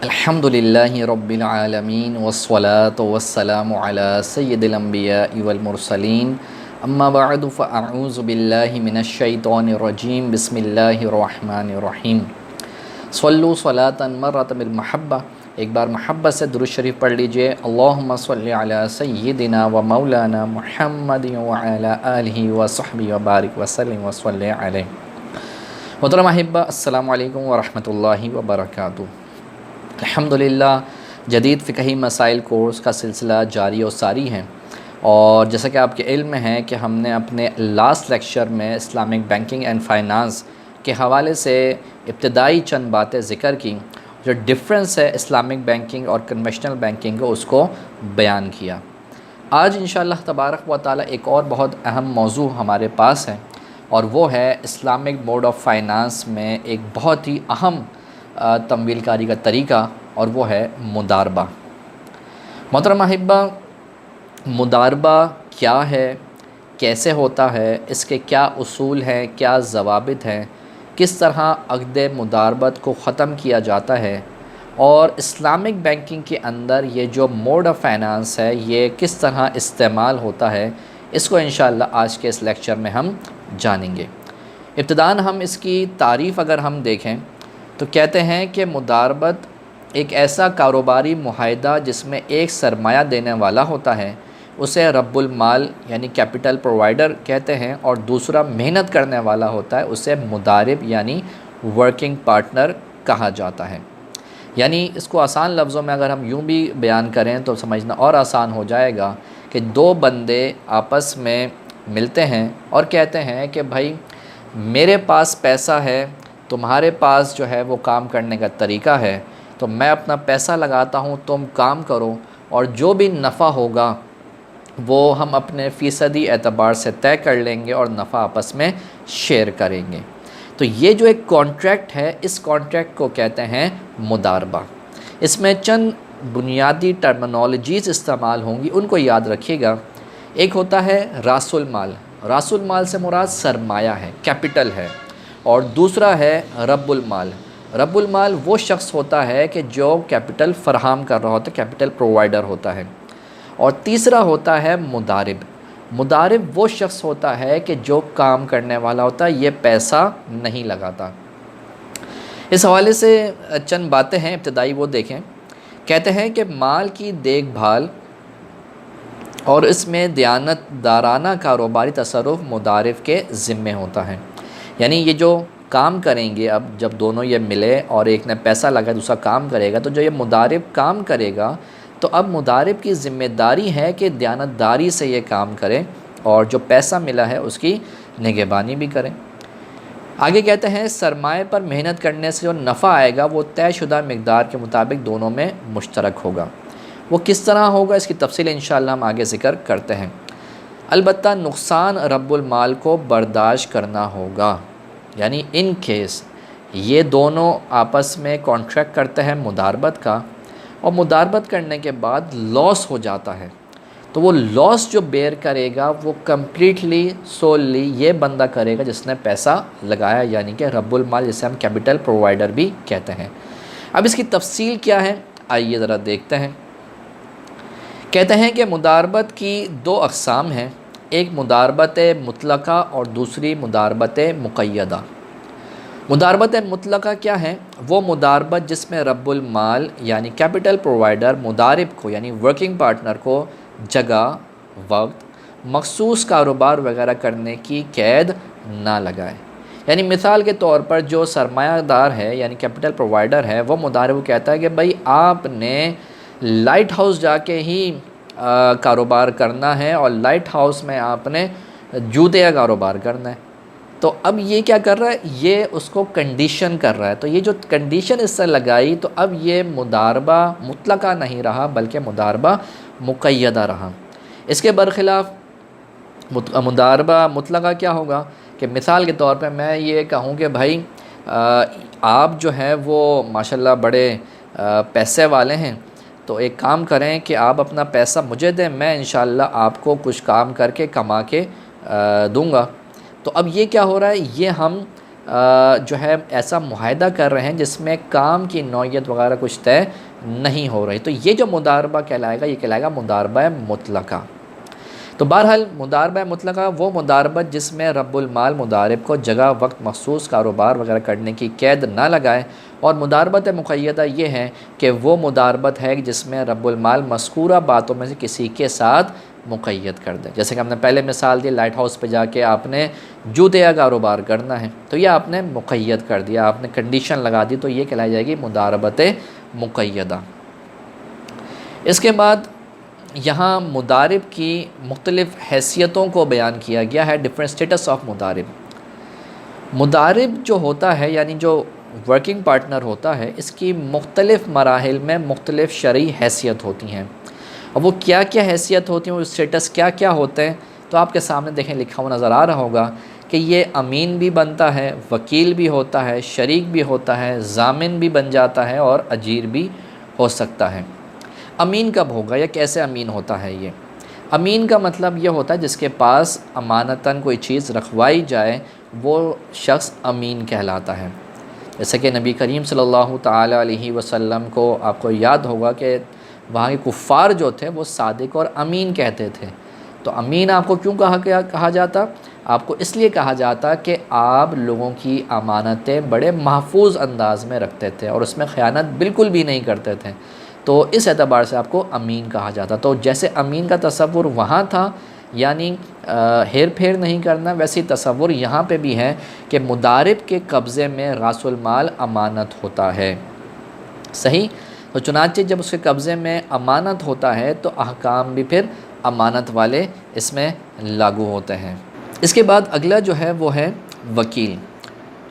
अल्हम्दुलिल्लाहि रब्बिल आलमीन वस्सलातु वस्सलामु अला सय्यिदिल अंबियाइ वल मुरसलीन अम्मा बअदु फ़अऊज़ु बिल्लाहि मिनश शैतानिर रजीम बिस्मिल्लाहिर रहमानिर रहीम सल्लु सलातन मर्रतन बिल महब्बा। एक बार मोहब्बत से दुरूद शरीफ पढ़ लीजिए। अल्लाहुम्मा सल्लि अला सय्यिदिना व मौलाना मुहम्मदिन व अला आलिहि व सहबिहि व बारिक व सल्लिम व सल्लि अलैहि। मोहतरम अहिब्बा, अस्सलामु अलैकुम व रहमतुल्लाहि व बरकातुहू। अल्हम्दुलिल्लाह जदीद फ़िक़ही मसाइल कोर्स का सिलसिला जारी और सारी है। और जैसा कि आपके इल्म में है कि हमने अपने लास्ट लेक्चर में इस्लामिक बैंकिंग एंड फाइनेंस के हवाले से इब्तदाई चंद बातें ज़िक्र की। जो डिफरेंस है इस्लामिक बैंकिंग और कन्वेंशनल बैंकिंग को, उसको बयान किया। आज इंशाअल्लाह तबारक व तआला एक और बहुत अहम मौजू हमारे पास है, और वो है इस्लामिक मोड ऑफ़ फाइनेंस में एक बहुत ही अहम तमवीलकारी का तरीका, और वो है मुदारबा। मोहतरम अहिब्बा, मुदारबा क्या है, कैसे होता है, इसके क्या उसूल हैं, क्या ज़वाबित हैं, किस तरह अक़्द मुदारबत को ख़त्म किया जाता है, और इस्लामिक बैंकिंग के अंदर ये जो मोड ऑफ़ फाइनेंस है ये किस तरह इस्तेमाल होता है, इसको इंशाअल्लाह आज के इस लेक्चर में हम जानेंगे। इब्तिदान हम इसकी तारीफ़ अगर हम देखें तो कहते हैं कि मुदारबत एक ऐसा कारोबारी मुआहदा जिसमें एक सरमाया देने वाला होता है, उसे रब्बुल माल यानी कैपिटल प्रोवाइडर कहते हैं, और दूसरा मेहनत करने वाला होता है, उसे मुदारिब यानी वर्किंग पार्टनर कहा जाता है। यानी इसको आसान लफ्ज़ों में अगर हम यूँ भी बयान करें तो समझना और आसान हो जाएगा कि दो बंदे आपस में मिलते हैं और कहते हैं कि भाई मेरे पास पैसा है, तुम्हारे पास जो है वो काम करने का तरीका है, तो मैं अपना पैसा लगाता हूँ, तुम काम करो, और जो भी नफ़ा होगा वो हम अपने फ़ीसदी एतबार से तय कर लेंगे और नफ़ा आपस में शेयर करेंगे। तो ये जो एक कॉन्ट्रैक्ट है, इस कॉन्ट्रैक्ट को कहते हैं मुदारबा। इसमें चंद बुनियादी टर्मिनोलॉजीज़ इस्तेमाल होंगी, उनको याद रखिएगा। एक होता है रासुल माल। रासुल माल से मुराद सरमाया है, कैपिटल है। और दूसरा है रब्बुल माल। रब्बुल माल वो शख्स होता है कि जो कैपिटल फ़राहम कर रहा होता है, कैपिटल प्रोवाइडर होता है। और तीसरा होता है मुदारिब। मुदारिब वो शख्स होता है कि जो काम करने वाला होता है, ये पैसा नहीं लगाता। इस हवाले से चंद बातें हैं इब्तदाई, वो देखें। कहते हैं कि माल की देखभाल और इसमें दयानतदाराना कारोबारी तसर्रुफ़ मुदारिब के ज़िम्मे होता है। यानी ये जो काम करेंगे, अब जब दोनों ये मिले और एक ने पैसा लगा दूसरा काम करेगा, तो जो ये मुदारिब काम करेगा, तो अब मुदारिब की ज़िम्मेदारी है कि दयानतदारी से ये काम करें और जो पैसा मिला है उसकी निगहबानी भी करें। आगे कहते हैं सरमाए पर मेहनत करने से जो नफ़ा आएगा वो तयशुदा मकदार के मुताबिक दोनों में मुश्तरक होगा। वो किस तरह होगा, इसकी तफसील इंशाअल्लाह हम आगे ज़िक्र करते हैं। अलबत्ता नुकसान रब्बुल माल को बर्दाश्त करना होगा। यानी इन केस ये दोनों आपस में कॉन्ट्रैक्ट करते हैं मुदारबत का, और मुदारबत करने के बाद लॉस हो जाता है, तो वो लॉस जो बेयर करेगा वो कम्प्लीटली सोलली ये बंदा करेगा जिसने पैसा लगाया, यानी कि रब्बुल माल, जिसे हम कैपिटल प्रोवाइडर भी कहते हैं। अब इसकी तफसील क्या है, आइए ज़रा देखते हैं। कहते हैं कि मुदारबत की दो अक़साम हैं, एक मुदारबत मुतलका और दूसरी मुदारबत मुक़य्यदा। मुदारबत मुतलका क्या है? वो मुदारबत जिसमें रब्बुल माल यानी कैपिटल प्रोवाइडर मुदारिब को यानी वर्किंग पार्टनर को जगह, वक्त, मखसूस कारोबार वगैरह करने की कैद ना लगाए। यानी मिसाल के तौर पर जो सरमायादार है यानी कैपिटल प्रोवाइडर है, वो मुदारिब को कहता है कि भाई आपने लाइट हाउस जाके ही कारोबार करना है, और लाइट हाउस में आपने जूते का कारोबार करना है। तो अब ये क्या कर रहा है, ये उसको कंडीशन कर रहा है। तो ये जो कंडीशन इससे लगाई, तो अब ये मुदारबा मुतलका नहीं रहा बल्कि मुदारबा मुक़य्यदा रहा। इसके बरखिलाफ़ मुदारबा मुतलका क्या होगा कि मिसाल के तौर पे मैं ये कहूँ कि भाई आप जो है वो माशाल्लाह बड़े पैसे वाले हैं, तो एक काम करें कि आप अपना पैसा मुझे दें, मैं इंशाअल्लाह आपको कुछ काम करके कमा के दूँगा। तो अब ये क्या हो रहा है, ये हम जो है ऐसा मुआहदा कर रहे हैं जिसमें काम की नौइयत वगैरह कुछ तय नहीं हो रही, तो ये जो मुदारबा कहलाएगा ये कहलाएगा मुदारबा मुतलका। तो बहरहाल मुदारबा मुतलका वो मुदारबत जिसमें रब्बुल माल मुदारिब को जगह वक्त मखसूस कारोबार वगैरह करने की कैद ना लगाए, और मुदारबत मुक़य्यदा ये है कि वो मुदारबत है जिसमें रब्बुल माल मज़कूरा बातों में से किसी के साथ मुक़य्यद कर दे। जैसे कि हमने पहले मिसाल दी, लाइट हाउस पे जाके आपने जूते का कारोबार करना है तो ये आपने मुक़य्यद कर दिया, आपने कंडीशन लगा दी, तो ये कहलाई जाएगी मुदारबत मुक़य्यदा। इसके बाद यहाँ मुदारिब की मुख्तलिफ़ हैसियतों को बयान किया गया है, डिफरेंट स्टेटस ऑफ मुदारिब। मुदारिब जो होता है यानी जो वर्किंग पार्टनर होता है, इसकी मुख्तलिफ़ मराहिल में मुख्तलिफ़ शरई हैसियत होती हैं, और वो क्या क्या हैसियत होती हैं, वो स्टेटस क्या क्या होते हैं, तो आपके सामने देखें लिखा हुआ नज़र आ रहा होगा कि ये अमीन भी बनता है, वकील भी होता है, शरीक भी होता है, ज़ामिन भी बन जाता है और अजीर भी हो सकता है। अमीन कब होगा या कैसे अमीन होता है? ये अमीन का मतलब ये होता है जिसके पास अमानतन कोई चीज़ रखवाई जाए वो शख्स अमीन कहलाता है। जैसे कि नबी करीम सल्लल्लाहु ताला अलैहि वसल्लम को आपको याद होगा कि वहाँ के कुफ़ार जो थे वो सादिक और अमीन कहते थे। तो अमीन आपको क्यों कहा जाता? आपको इसलिए कहा जाता कि आप लोगों की अमानतें बड़े महफूज अंदाज में रखते थे और उसमें ख़यानत बिल्कुल भी नहीं करते थे, तो इस एतबार से आपको अमीन कहा जाता। तो जैसे अमीन का तसव्वुर वहाँ था यानी हेर फेर नहीं करना, वैसे ही तसव्वुर यहाँ पे भी है कि मुदारिब के कब्ज़े में रासुल माल अमानत होता है। सही, तो चुनांचे जब उसके कब्ज़े में अमानत होता है तो अहकाम भी फिर अमानत वाले इसमें लागू होते हैं। इसके बाद अगला जो है वो है वकील,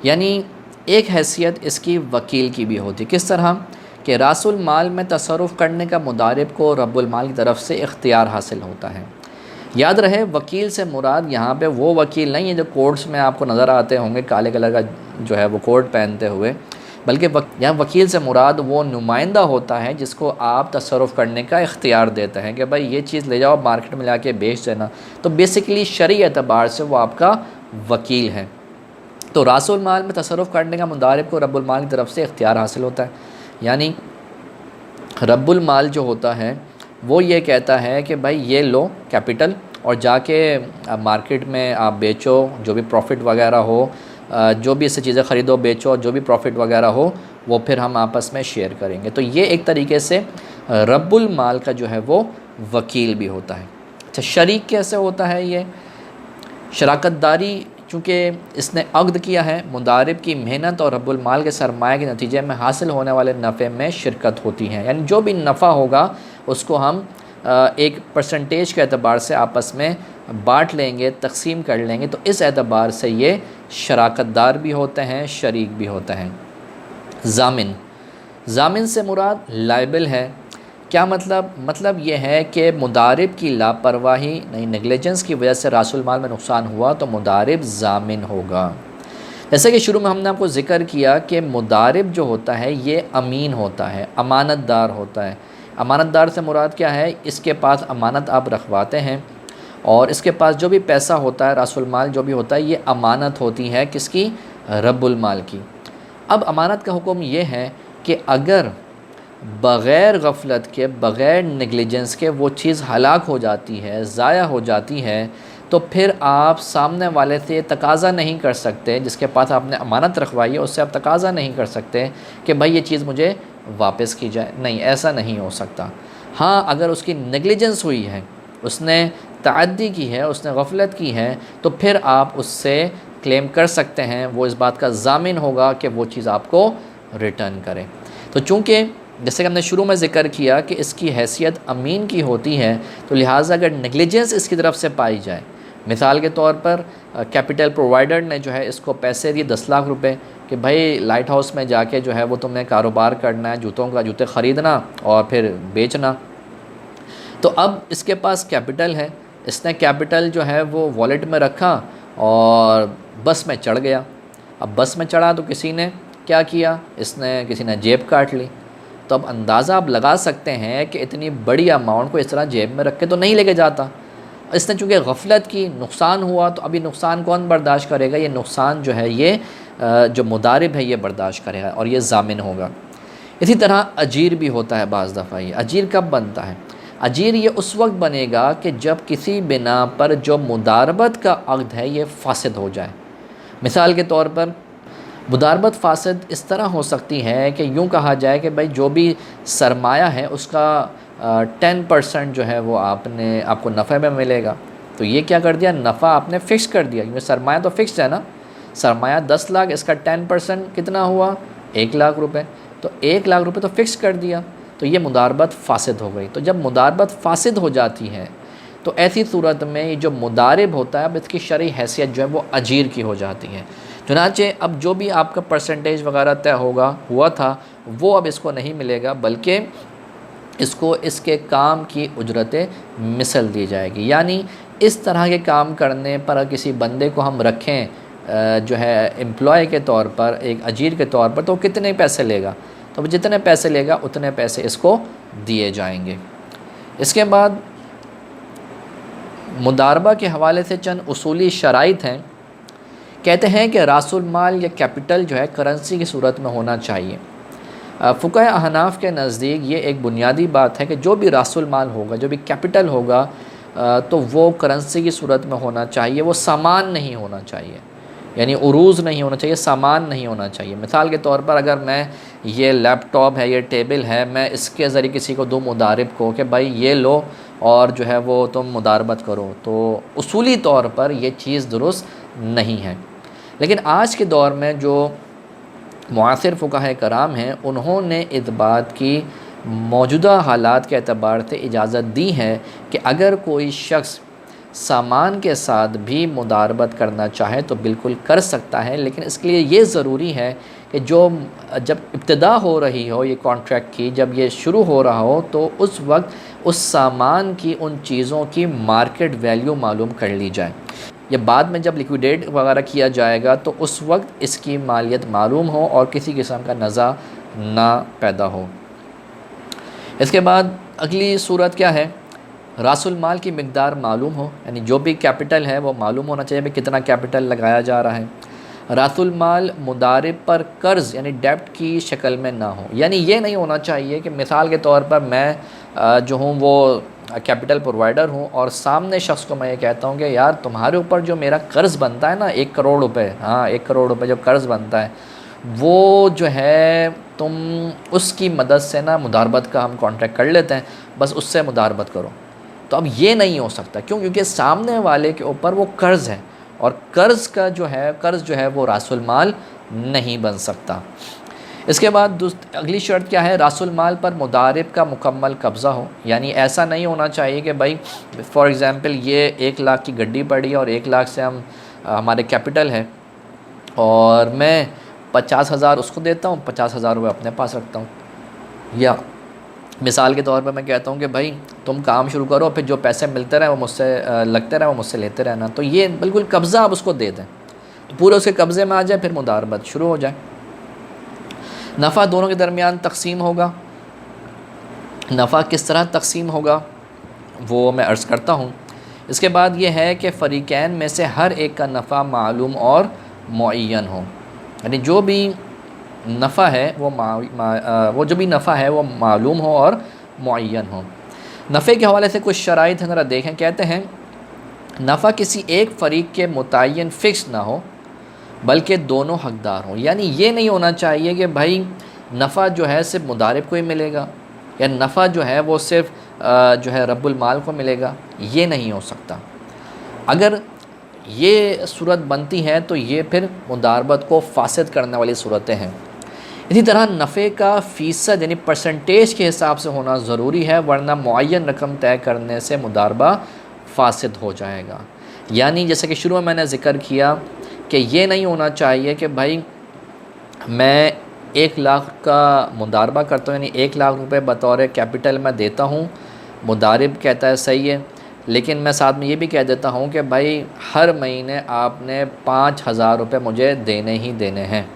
यानी एक हैसियत इसकी वकील की भी होती। किस तरह कि रासुल माल में तसर्रुफ़ करने का मुदारिब को रब्बुल माल की तरफ से इख्तियार हासिल होता है। याद रहे वकील से मुराद यहाँ पे वो वकील नहीं है जो कोर्ट्स में आपको नज़र आते होंगे काले कलर का जो है वो कोट पहनते हुए, बल्कि यहाँ वकील से मुराद वो नुमाइंदा होता है जिसको आप तसर्रुफ़ करने का इख्तियार देते हैं कि भाई ये चीज़ ले जाओ मार्केट में लाके बेच देना। तो बेसिकली शरई एतबार से वो आपका वकील है। तो रासुल माल में तसर्रुफ़ करने का मुदारिब को रब्बुल माल की तरफ से इख्तियार हासिल होता है, यानी रब्बुल माल जो होता है वो ये कहता है कि भाई ये लो कैपिटल और जाके मार्केट में आप बेचो, जो भी प्रॉफिट वगैरह हो, जो भी इससे चीज़ें ख़रीदो बेचो, जो भी प्रॉफिट वगैरह हो वो फिर हम आपस में शेयर करेंगे। तो ये एक तरीके से रब्बुल माल का जो है वो वकील भी होता है। अच्छा, शरीक कैसे होता है? ये शराकतदारी चूँकि इसने अक़्द किया है, मुदारिब की मेहनत और रब्बुल माल के सरमाए के नतीजे में हासिल होने वाले नफ़े में शिरकत होती है, यानी जो भी नफ़ा होगा उसको हम एक परसेंटेज के एतबार से आपस में बांट लेंगे, तकसीम कर लेंगे। तो इस एतबार से ये शराकतदार भी होते हैं, शरीक भी होते हैं। ज़ामिन, ज़ामिन से मुराद लाइबिल है। क्या मतलब ये है कि मुदारिब की लापरवाही नहीं नेगलिजेंस की वजह से रासुल माल में नुकसान हुआ तो मुदारिब ज़ामिन होगा। जैसे कि शुरू में हमने आपको ज़िक्र किया कि मुदारिब जो होता है ये अमीन होता है, अमानतदार होता है। अमानतदार से मुराद क्या है? इसके पास अमानत आप रखवाते हैं और इसके पास जो भी पैसा होता है, रासुल माल जो भी होता है, ये अमानत होती है किसकी? रब्बुल माल की। अब अमानत का हुक्म ये है कि अगर बग़ैर गफलत के, बग़ैर नेगलिजेंस के वो चीज़ हलाक हो जाती है, ज़ाया हो जाती है, तो फिर आप सामने वाले से तकाज़ा नहीं कर सकते, जिसके पास आपने अमानत रखवाई है उससे आप तकाज़ा नहीं कर सकते कि भाई ये चीज़ मुझे वापस की जाए। नहीं, ऐसा नहीं हो सकता। हाँ, अगर उसकी नेगलिजेंस हुई है, उसने ताअद्दी की है, उसने गफलत की है, तो फिर आप उससे क्लेम कर सकते हैं। वो इस बात का ज़ामिन होगा कि वो चीज़ आपको रिटर्न करे। तो चूँकि जैसे कि हमने शुरू में ज़िक्र किया कि इसकी हैसियत अमीन की होती है, तो लिहाजा अगर नेगलिजेंस इसकी तरफ से पाई जाए, मिसाल के तौर पर कैपिटल प्रोवाइडर ने जो है इसको पैसे दिए 10 लाख रुपए कि भाई लाइट हाउस में जाके जो है वो तुमने कारोबार करना है, जूते ख़रीदना और फिर बेचना। तो अब इसके पास कैपिटल है, इसने कैपिटल जो है वो वॉलेट में रखा और बस में चढ़ गया। अब बस में चढ़ा तो किसी ने क्या किया? किसी ने जेब काट ली। तो अब अंदाज़ा आप लगा सकते हैं कि इतनी बड़ी अमाउंट को इस तरह जेब में रख के तो नहीं लेके जाता। इसने चूँकि गफलत की, नुकसान हुआ, तो अभी नुकसान कौन बर्दाश्त करेगा? ये नुकसान जो है ये जो मुदारिब है ये बर्दाश्त करेगा और ये ज़ामिन होगा। इसी तरह अजीर भी होता है बाज़ दफ़ा। ये अजीर कब बनता है? अजीर ये उस वक्त बनेगा कि जब किसी बिना पर जो मुदारबत का अक़्द है ये फ़ासिद हो जाए। मिसाल के तौर पर मुदारबत फ़ासिद इस तरह हो सकती है कि यूँ कहा जाए कि भाई जो भी सरमाया है उसका 10% जो है वो आपको नफ़े में मिलेगा। तो ये क्या कर दिया, नफ़ा आपने फ़िक्स कर दिया, क्योंकि सरमाया तो फ़िक्स है ना। सरमाया 10 लाख, इसका 10% कितना हुआ, 1 लाख रुपए। तो 1 लाख रुपए तो फ़िक्स कर दिया, तो ये मुदारबत फ़ासिद हो गई। तो जब मुदारबत फ़ासिद हो जाती है तो ऐसी सूरत में ये जो मुदारिब होता है अब इसकी शरई हैसियत जो है वो अजीर की हो जाती है। चुनांचे अब जो भी आपका परसेंटेज वगैरह तय हुआ था वो अब इसको नहीं मिलेगा, बल्कि इसको इसके काम की उजरत मिसल दी जाएगी। यानी इस तरह के काम करने पर किसी बंदे को हम रखें जो है एम्प्लॉय के तौर पर, एक अजीर के तौर पर, तो कितने पैसे लेगा, तो जितने पैसे लेगा उतने पैसे इसको दिए जाएंगे। इसके बाद मुदारबा के हवाले से चंद उसूली शराइत हैं। कहते हैं कि रासुल माल या कैपिटल जो है करेंसी की सूरत में होना चाहिए। फ़ुक़हा अहनाफ़ के नज़दीक ये एक बुनियादी बात है कि जो भी रासुल माल होगा, जो भी कैपिटल होगा, तो वो करेंसी की सूरत में होना चाहिए। वो सामान नहीं होना चाहिए, यानी उरूज़ नहीं होना चाहिए, सामान नहीं होना चाहिए। मिसाल के तौर पर अगर मैं ये लैपटॉप है, ये टेबल है, मैं इसके ज़रिए किसी को दूँ मुदारिब को कि भाई ये लो और जो है वो तुम मुदारबत करो, तो उसूली तौर पर ये चीज़ दुरुस्त नहीं है। लेकिन आज के दौर में जो मुआसिर फ़ुक़हा कराम हैं उन्होंने इस बात की मौजूदा हालात के एतबार से इजाज़त दी है कि अगर कोई शख्स सामान के साथ भी मुदारबत करना चाहे तो बिल्कुल कर सकता है। लेकिन इसके लिए ये ज़रूरी है कि जब इब्तिदा हो रही हो ये कॉन्ट्रैक्ट की, जब ये शुरू हो रहा हो, तो उस वक्त उस सामान की, उन चीज़ों की मार्केट वैल्यू मालूम कर ली जाए। या बाद में जब लिक्विडेट वगैरह किया जाएगा तो उस वक्त इसकी मालियत मालूम हो और किसी किस्म का नज़ा ना पैदा हो। इसके बाद अगली सूरत क्या है, रासुल माल की मिक़दार मालूम हो, यानी जो भी कैपिटल है वो मालूम होना चाहिए भाई कितना कैपिटल लगाया जा रहा है। रासुल माल मुदारिब पर कर्ज़ यानी डेब्ट की शक्ल में ना हो, यानी ये नहीं होना चाहिए कि मिसाल के तौर पर मैं जो हूँ वो कैपिटल प्रोवाइडर हूँ और सामने शख्स को मैं ये कहता हूँ कि यार तुम्हारे ऊपर जो मेरा कर्ज़ बनता है ना 1 करोड़ रुपए, हाँ 1 करोड़ रुपए जो कर्ज़ बनता है वो जो है तुम उसकी मदद से ना मुदारबत का हम कॉन्ट्रैक्ट कर लेते हैं, बस उससे मुदारबत करो। तो अब ये नहीं हो सकता, क्यों? क्योंकि सामने वाले के ऊपर वो कर्ज़ है और कर्ज़ जो है वो रासुल माल नहीं बन सकता। इसके बाद अगली शर्त क्या है, रासुल माल पर मुदारिब का मुकम्मल कब्ज़ा हो। यानी ऐसा नहीं होना चाहिए कि भाई फॉर एग्ज़ाम्पल ये 1 लाख की गड्डी पड़ी है और 1 लाख से हमारे कैपिटल है और मैं 50,000 उसको देता हूँ, 50,000 रुपये अपने पास रखता हूँ। या मिसाल के तौर पर मैं कहता हूँ कि भाई तुम काम शुरू करो, फिर जो पैसे मिलते रहे वो मुझसे लगते रहे वो मुझसे लेते रहना। तो ये बिल्कुल कब्ज़ा आप उसको दे दें तो पूरे उसके कब्ज़े में आ जाए, फिर मुदारबत शुरू हो जाए। नफ़ा दोनों के दरमियान तकसीम होगा। नफ़ा किस तरह तकसीम होगा वो मैं अर्ज़ करता हूँ। इसके बाद ये है कि फ़रीक़ैन में से हर एक का नफ़ा मालूम और मुअय्यन हो, यानी जो भी नफ़ा है वो जो भी नफ़ा है वो मालूम हो और मुअय्यन हो। नफ़े के हवाले से कुछ शराइत हैं, ज़रा देखें। कहते हैं नफ़ा किसी एक फ़रीक़ के मुतय्यन फ़िक्स ना हो बल्कि दोनों हकदार हों। यानी ये नहीं होना चाहिए कि भाई नफ़ा जो है सिर्फ मुदारिब को ही मिलेगा या नफ़ा जो है वो सिर्फ जो है रब्बुल माल को मिलेगा, ये नहीं हो सकता। अगर ये सूरत बनती है तो ये फिर मुदारबत को फ़ासिद करने वाली सूरतें हैं। इसी तरह नफ़े का फ़ीसद यानी परसेंटेज के हिसाब से होना ज़रूरी है, वरना मुअय्यन रकम तय करने से मुदारबा फ़ासिद हो जाएगा। यानी जैसे कि शुरू में मैंने ज़िक्र किया कि ये नहीं होना चाहिए कि भाई मैं 1 लाख का मुदारबा करता हूँ, यानी 1 लाख रुपए बतौर कैपिटल मैं देता हूँ, मुदारिब कहता है सही है, लेकिन मैं साथ में ये भी कह देता हूँ कि भाई हर महीने आपने 5,000 रुपये मुझे देने ही देने हैं।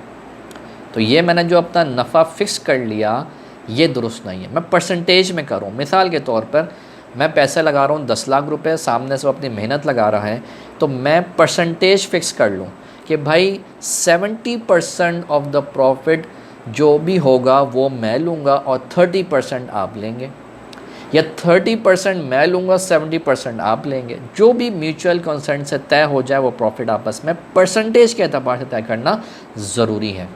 तो ये मैंने जो अपना नफ़ा फ़िक्स कर लिया ये दुरुस्त नहीं है। मैं परसेंटेज में करूँ, मिसाल के तौर पर मैं पैसे लगा रहा हूँ 10 लाख रुपए, सामने से वो अपनी मेहनत लगा रहा है, तो मैं परसेंटेज फ़िक्स कर लूँ कि भाई 70% ऑफ द प्रॉफिट जो भी होगा वो मैं लूँगा और 30% आप लेंगे, या 30% मैं लूँगा 70% आप लेंगे। जो भी म्यूचुअल कंसेंट से तय हो जाए वो प्रॉफिट आपस में परसेंटेज के एतबार से तय करना ज़रूरी है।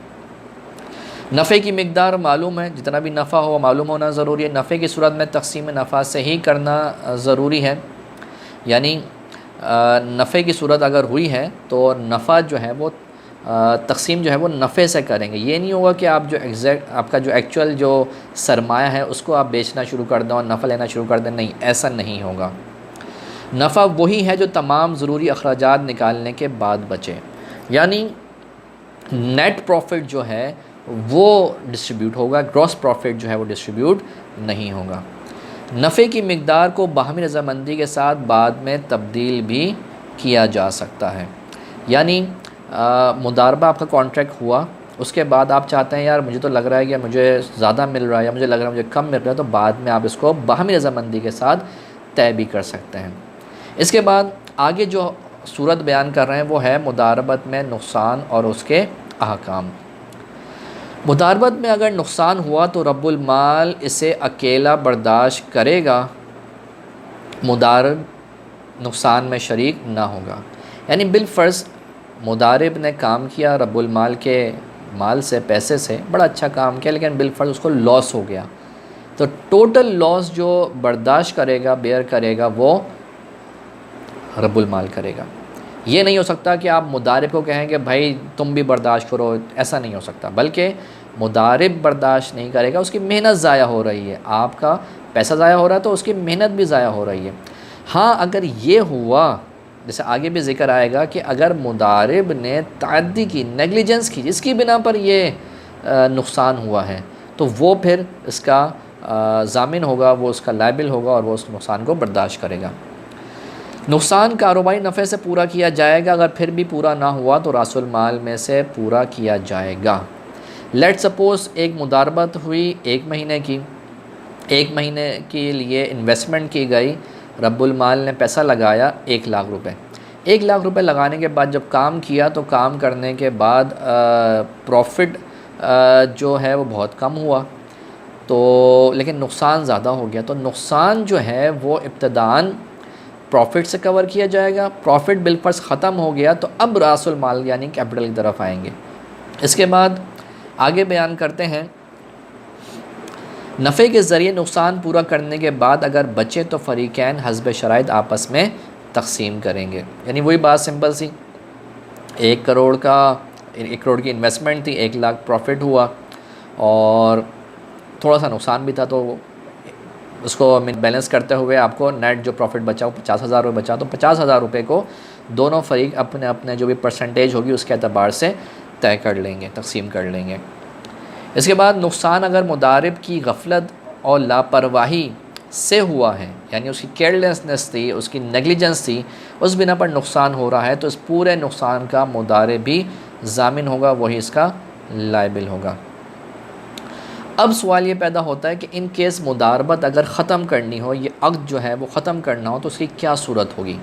नफ़े की मिकदार मालूम है, जितना भी नफ़ा हो मालूम होना ज़रूरी है। नफ़े की सूरत में तकसीम नफ़ा से ही करना ज़रूरी है, यानी नफ़े की सूरत अगर हुई है तो नफ़ा जो है वो तकसीम जो है वो नफ़े से करेंगे। ये नहीं होगा कि आप जो आपका जो एक्चुअल जो सरमाया है उसको आप बेचना शुरू कर दें और नफ़ा लेना शुरू कर दें, नहीं, ऐसा नहीं होगा। नफ़ा वही है जो तमाम ज़रूरी अखराजात निकालने के बाद बचे, यानी नेट प्रॉफिट जो है वो डिस्ट्रीब्यूट होगा, ग्रॉस प्रॉफिट जो है वो डिस्ट्रीब्यूट नहीं होगा। नफ़े की मिकदार को बाहमी रज़ामंदी के साथ बाद में तब्दील भी किया जा सकता है, यानी मुदारबा आपका कॉन्ट्रैक्ट हुआ, उसके बाद आप चाहते हैं यार मुझे तो लग रहा है कि मुझे ज़्यादा मिल रहा है या मुझे लग रहा है मुझे कम मिल रहा है, तो बाद में आप इसको बाहमी रज़ामंदी के साथ तय भी कर सकते हैं। इसके बाद आगे जो सूरत बयान कर रहे हैं वो है मुदारबत में नुकसान और उसके अहकाम। मुदारबत में अगर नुकसान हुआ तो रब्बुल माल इसे अकेला बर्दाश्त करेगा, मुदारब नुकसान में शरीक ना होगा। यानी बिलफ़र्ज़ मुदारिब ने काम किया, रब्बुल माल के माल से, पैसे से बड़ा अच्छा काम किया, लेकिन बिलफ़र्ज़ उसको लॉस हो गया, तो टोटल लॉस जो बर्दाश्त करेगा, बेयर करेगा, वो रब्बुल माल करेगा। ये नहीं हो सकता कि आप मुदारिब को कहें कि भाई तुम भी बर्दाश्त करो, ऐसा नहीं हो सकता, बल्कि मुदारिब बर्दाश्त नहीं करेगा, उसकी मेहनत ज़ाया हो रही है, आपका पैसा ज़ाया हो रहा है तो उसकी मेहनत भी ज़ाया हो रही है। हाँ, अगर ये हुआ, जैसे आगे भी ज़िक्र आएगा कि अगर मुदारिब ने ताअद्दी की, नेगलिजेंस की, जिसकी बिना पर ये नुकसान हुआ है, तो वो फिर इसका ज़ामिन होगा, वो उसका लायबिल होगा और वो उस नुकसान को बर्दाश्त करेगा। नुकसान कारोबारी नफ़े से पूरा किया जाएगा, अगर फिर भी पूरा ना हुआ तो रासुल माल में से पूरा किया जाएगा। लेट सपोज़ एक मुदारबत हुई 1 महीने की, 1 महीने के लिए इन्वेस्टमेंट की गई, रब्बुल माल ने पैसा लगाया 1 लाख रुपए। 1 लाख रुपए लगाने के बाद जब काम किया तो काम करने के बाद प्रॉफिट जो है वो बहुत कम हुआ, तो लेकिन नुकसान ज़्यादा हो गया। तो नुकसान जो है वो इब्तदान प्रॉफिट से कवर किया जाएगा। प्रॉफिट बिलफर्ज ख़त्म हो गया तो अब रासुल माल यानी कैपिटल की तरफ आएंगे। इसके बाद आगे बयान करते हैं, नफ़े के ज़रिए नुकसान पूरा करने के बाद अगर बचे तो फ़रीक़ैन हस्ब शराइत आपस में तकसीम करेंगे। यानी वही बात सिंपल सी, 1 करोड़ की इन्वेस्टमेंट थी, 1 लाख प्रॉफिट हुआ और थोड़ा सा नुकसान भी था, तो उसको बैलेंस करते हुए आपको नेट जो प्रॉफिट बचा वो 50,000 रुपये बचा, तो 50,000 रुपये को दोनों फरीक अपने अपने जो भी परसेंटेज होगी उसके एतबार से तय कर लेंगे, तकसीम कर लेंगे। इसके बाद नुकसान अगर मुदारिब की गफलत और लापरवाही से हुआ है, यानी उसकी केयरलेसनेस थी, उसकी नेगलिजेंस थी, उस बिना पर नुकसान हो रहा है, तो इस पूरे नुकसान का मुदारिब भी ज़ामिन होगा, वही इसका लायबिल होगा। अब सवाल ये पैदा होता है कि इन केस मुदारबत अगर ख़त्म करनी हो, ये अक़्द जो है वो ख़त्म करना हो, तो उसकी क्या सूरत होगी।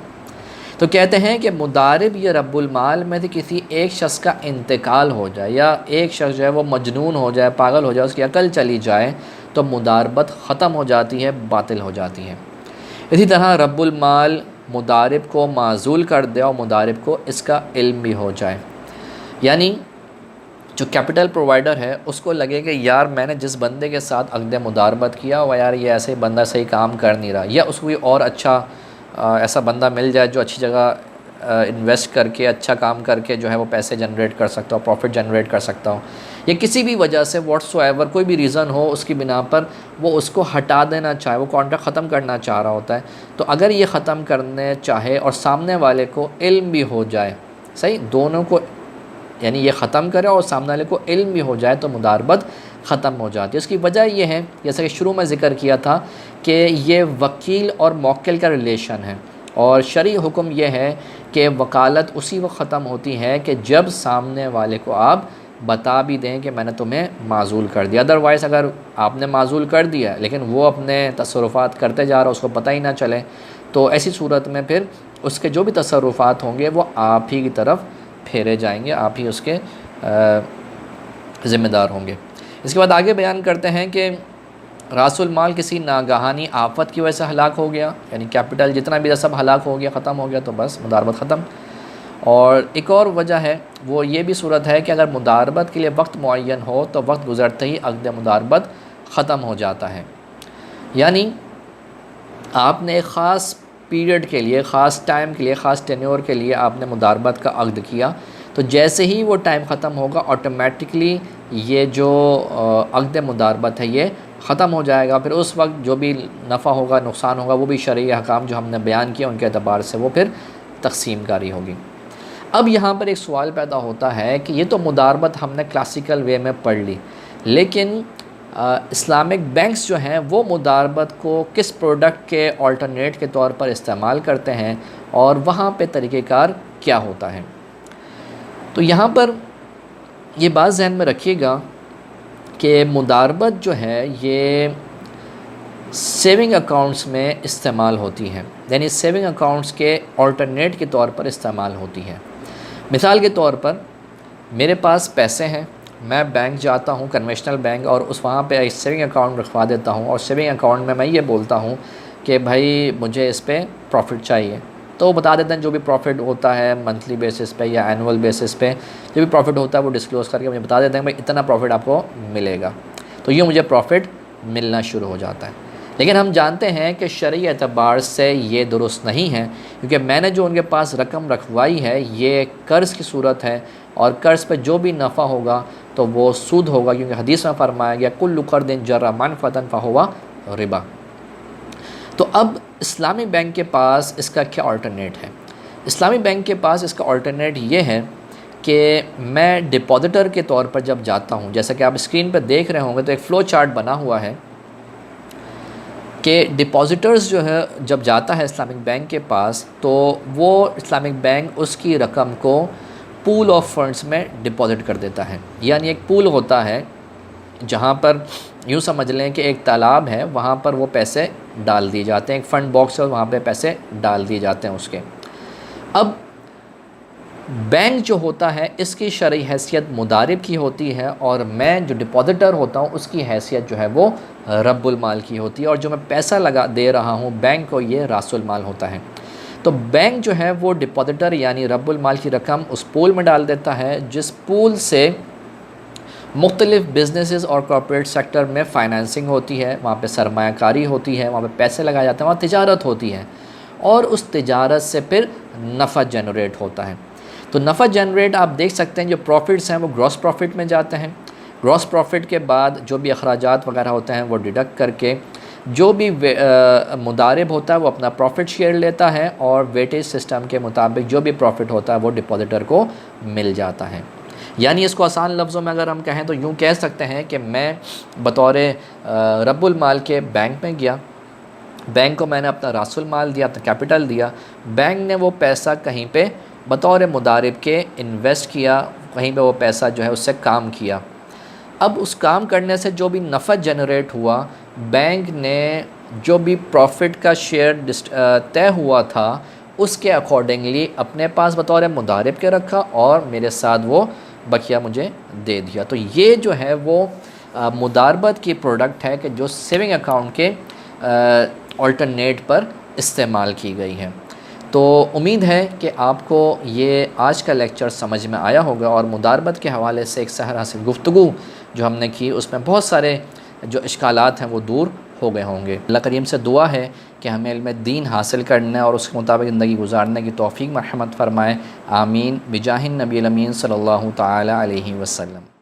तो कहते हैं कि मुदारिब या रब्बुल माल में से किसी एक शख्स का इंतकाल हो जाए या एक शख्स जो है वो मजनून हो जाए, पागल हो जाए, उसकी अकल चली जाए, तो मुदारबत ख़त्म हो जाती है, बातिल हो जाती है। इसी तरह रब्बुल माल मुदारिब को माज़ूल कर दे और मुदारिब को इसका इल्म भी हो जाए, यानी जो कैपिटल प्रोवाइडर है उसको लगे कि यार मैंने जिस बंदे के साथ अक़्द मुदारबत किया हुआ, यार ये ऐसे बंदा सही काम कर नहीं रहा, या उसको कोई और अच्छा ऐसा बंदा मिल जाए जो अच्छी जगह इन्वेस्ट करके अच्छा काम करके जो है वो पैसे जनरेट कर सकता हो, प्रॉफिट जनरेट कर सकता हो, या किसी भी वजह से व्हाट्सोएवर कोई भी रीज़न हो उसकी बिना पर वो उसको हटा देना चाहे, वो कॉन्ट्रैक्ट ख़त्म करना चाह रहा होता है, तो अगर ये ख़त्म करने चाहे और सामने वाले को इल्म भी हो जाए, सही, दोनों को यानी ये ख़त्म करे और सामने वाले को इल्म भी हो जाए, तो मुदारबत ख़त्म हो जाती है। उसकी वजह यह है, जैसा कि शुरू में ज़िक्र किया था, कि ये वकील और मौक्किल का रिलेशन है, और शरई हुक्म यह है कि वकालत उसी वक्त ख़त्म होती है कि जब सामने वाले को आप बता भी दें कि मैंने तुम्हें माज़ूल कर दिया। अदरवाइज़ अगर आपने माज़ूल कर दिया लेकिन वो अपने तसर्रुफ़ात करते जा रहा, उसको पता ही ना चले, तो ऐसी सूरत में फिर उसके जो भी तसर्रुफ़ात होंगे वो आप ही की तरफ फेरे जाएंगे, आप ही उसके ज़िम्मेदार होंगे। इसके बाद आगे बयान करते हैं कि रासुल माल किसी नागहानी आफत की वजह से हलाक हो गया, यानी कैपिटल जितना भी था सब हलाक हो गया, ख़त्म हो गया, तो बस मुदारबत ख़त्म। और एक और वजह है वो ये भी सूरत है कि अगर मुदारबत के लिए वक्त मुअय्यन हो तो वक्त गुज़रते ही अक़द मुदारबत ख़त्म हो जाता है। यानी आपने एक ख़ास पीरियड के लिए, ख़ास टाइम के लिए, ख़ास टेन्योर के लिए आपने मुदारबत का अक़द किया, तो जैसे ही वो टाइम ख़त्म होगा ऑटोमेटिकली ये जो अक़द मुदारबत है ये ख़त्म हो जाएगा। फिर उस वक्त जो भी नफ़ा होगा, नुकसान होगा, वो भी शरई अहकाम जो हमने बयान किया उनके एतबार से वो फिर तक़सीम कारी होगी। अब यहाँ पर एक सवाल पैदा होता है कि ये तो मुदारबत हमने क्लासिकल वे में पढ़ ली, लेकिन इस्लामिक बैंक्स जो हैं वो मुदारबत को किस प्रोडक्ट के अल्टरनेट के तौर पर इस्तेमाल करते हैं और वहाँ पे तरीक़ेकार क्या होता है। तो यहाँ पर ये बात ज़हन में रखिएगा कि मुदारबत जो है ये सेविंग अकाउंट्स में इस्तेमाल होती है, यानी सेविंग अकाउंट्स के अल्टरनेट के तौर पर इस्तेमाल होती है। मिसाल के तौर पर मेरे पास पैसे हैं, मैं बैंक जाता हूँ, कन्वेंशनल बैंक, और उस वहाँ पे एक सेविंग अकाउंट रखवा देता हूँ और सेविंग अकाउंट में मैं ये बोलता हूँ कि भाई मुझे इस पर प्रॉफिट चाहिए, तो बता देते हैं जो भी प्रॉफिट होता है मंथली बेसिस पे या एनुअल बेसिस पे जो भी प्रॉफिट होता है वो डिस्क्लोज़ करके मुझे बता देते हैं भाई इतना प्रॉफिट आपको मिलेगा, तो यूँ मुझे प्रॉफिट मिलना शुरू हो जाता है। लेकिन हम जानते हैं कि शरई एतबार से ये दुरुस्त नहीं है, क्योंकि मैंने जो उनके पास रकम रखवाई है ये कर्ज़ की सूरत है और कर्ज़ पे जो भी नफ़ा होगा तो वो सूद होगा, क्योंकि हदीस में फरमाया गया कुल्लु क़र्दिन जर्रा मनफ़अतन फ़हुवा रिबा। तो अब इस्लामी बैंक के पास इसका क्या अल्टरनेट है? इस्लामी बैंक के पास इसका अल्टरनेट ये है कि मैं डिपॉजिटर के तौर पर जब जाता हूँ, जैसा कि आप स्क्रीन पर देख रहे होंगे तो एक फ़्लो चार्ट बना हुआ है कि डिपॉजिटर्स जो है जब जाता है इस्लामिक बैंक के पास तो वो इस्लामिक बैंक उसकी रकम को पूल ऑफ फंड्स में डिपॉजिट कर देता है। यानी एक पूल होता है जहाँ पर यूँ समझ लें कि एक तालाब है, वहाँ पर वो पैसे डाल दिए जाते हैं, एक फ़ंड बॉक्स है वहाँ पे पैसे डाल दिए जाते हैं उसके। अब बैंक जो होता है इसकी शरई हैसियत मुदारिब की होती है और मैं जो डिपॉजिटर होता हूँ उसकी हैसियत जो है वो रब्बुल माल की होती है, और जो मैं पैसा लगा दे रहा हूँ बैंक को ये रासुल माल होता है। तो बैंक जो है वो डिपॉजिटर यानी रब्बुल माल की रकम उस पूल में डाल देता है, जिस पूल से मुख्तलिफ़ बिजनेसेस और कॉर्पोरेट सेक्टर में फ़ाइनेंसिंग होती है, वहाँ पे सरमायाकारी होती है, वहाँ पे पैसे लगाए जाते हैं, वहाँ तिजारत होती है और उस तिजारत से फिर नफ़ा जनरेट होता है। तो नफ़ा जनरेट आप देख सकते हैं जो प्रॉफिट्स हैं वो ग्रॉस प्रॉफिट में जाते हैं। ग्रॉस प्रॉफिट के बाद जो भी अखराजात वगैरह होते हैं वो डिडक्ट करके जो भी मुदारिब होता है वो अपना प्रॉफिट शेयर लेता है और वेटेज सिस्टम के मुताबिक जो भी प्रॉफिट होता है वो डिपॉजिटर को मिल जाता है। यानी इसको आसान लफ्ज़ों में अगर हम कहें तो यूँ कह सकते हैं कि मैं बतौर रब्बुल माल के बैंक में गया, बैंक को मैंने अपना रासुल माल दिया, अपना कैपिटल दिया, बैंक ने वो पैसा कहीं पे बतौर मुदारिब के इन्वेस्ट किया, कहीं पे वो पैसा जो है उससे काम किया। अब उस काम करने से जो भी नफ़ा जनरेट हुआ, बैंक ने जो भी प्रॉफिट का शेयर तय हुआ था उसके अकॉर्डिंगली अपने पास बतौर मुदारिब के रखा और मेरे साथ वो बकिया मुझे दे दिया। तो ये जो है वो मुदारबत की प्रोडक्ट है कि जो सेविंग अकाउंट के अल्टरनेट पर इस्तेमाल की गई है। तो उम्मीद है कि आपको ये आज का लेक्चर समझ में आया होगा और मुदारबत के हवाले से एक सहर हासिल गुफ्तगू जो हमने की उसमें बहुत सारे जो इश्कालात हैं वो दूर हो गए होंगे। अल्लाह करीम से दुआ है कि हमें इल्म दीन हासिल करने और उसके मुताबिक ज़िंदगी गुजारने की तौफ़ीक मरहमत फ़रमाए। आमीन बिजाहिन नबी अमीन सल्लल्लाहु तआला अलैहि वसल्लम।